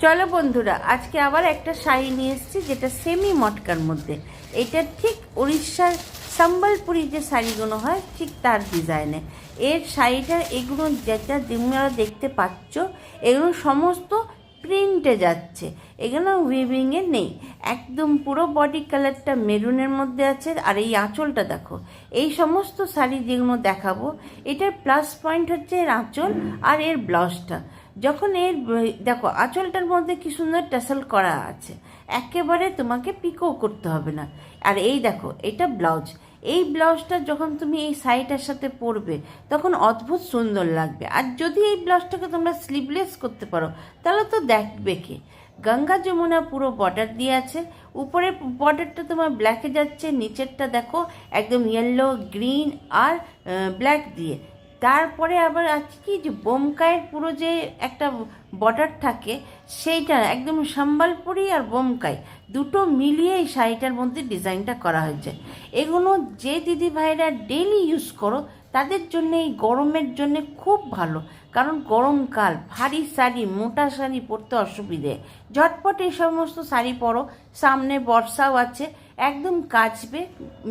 চলো বন্ধুরা, আজকে আবার একটা শাড়ি নিয়ে এসেছি যেটা সেমি মটকার মধ্যে। এটা ঠিক উড়িষ্যার সম্বলপুরি যে শাড়িগুলো হয় ঠিক তার ডিজাইনে এর শাড়িটার। এগুলো যেটা তোমরা দেখতে পাচ্ছ এগুলো সমস্ত প্রিন্টে যাচ্ছে, এগুলো উইভিংয়ে নেই। একদম পুরো বডি কালারটা মেরুনের মধ্যে আছে। আর এই আঁচলটা দেখো, এই সমস্ত শাড়ি যেগুলো দেখাবো এটার প্লাস পয়েন্ট হচ্ছে এর আঁচল আর এর ব্লাউজটা। যখন এর দেখো আঁচলটার মধ্যে কি সুন্দর টাসেল করা আছে, একেবারে তোমাকে পিকো করতে হবে না। আর এই দেখো এটা ব্লাউজ, এই ব্লাউজটা যখন তুমি এই শাড়িটার সাথে পরবে তখন অদ্ভুত সুন্দর লাগবে। আর যদি এই ব্লাউজটাকে তোমরা স্লিভলেস করতে পারো তাহলে তো দেখবে কে। গঙ্গা যমুনা পুরো বর্ডার দিয়ে আছে, উপরে বর্ডারটা তোমার ব্ল্যাকে যাচ্ছে, নিচেরটা দেখো একদম ইয়েলো গ্রিন আর ব্ল্যাক দিয়ে। তারপরে আবার আছে কি যে বোমকাইয়ের পুরো যে একটা বর্ডার থাকে সেইটা একদম সম্বলপুরি আর বোমকাই দুটো মিলিয়ে এই শাড়িটার মধ্যে ডিজাইনটা করা হয়েছে। এগুলো যে দিদি ভাইরা ডেইলি ইউজ করো তাদের জন্য এই গরমের জন্য খুব ভালো, কারণ গরমকাল ভারী শাড়ি মোটা শাড়ি পরতে অসুবিধে। ঝটপট এই সমস্ত শাড়ি পরো, সামনে বর্ষাও আছে, একদম কাচবে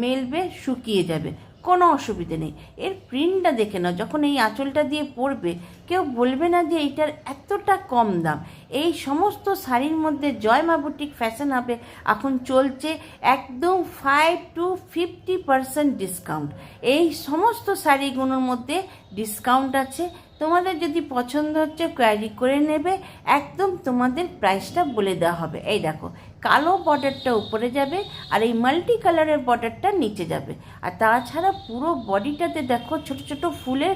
মেলবে শুকিয়ে যাবে, কোনো অসুবিধে নেই। এর প্রিন্টটা দেখে নাও, যখন এই আঁচলটা দিয়ে পরবে কেউ বলবে না যে এইটার এতটা কম দাম। এই সমস্ত শাড়ির মধ্যে জয় মা বুটিক ফ্যাশন হাবে এখন চলছে একদম 5 to 50% ডিসকাউন্ট। এই সমস্ত শাড়িগুলোর মধ্যে ডিসকাউন্ট আছে। তোমাদের যদি পছন্দ হচ্ছে কোয়ারি করে নেবে, একদম তোমাদের প্রাইসটা বলে দেওয়া হবে। এই দেখো কালো বর্ডারটা উপরে যাবে আর এই মাল্টি কালারের বর্ডারটা নিচে যাবে। আর তাছাড়া পুরো বডিটাতে দেখো ছোট ছোট ফুলের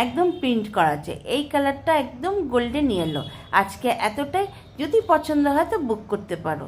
একদম প্রিন্ট করা আছে। এই কালারটা একদম গোল্ডেন ইয়েলো। আজকে এতটাই, যদি পছন্দ হয় তো বুক করতে পারো।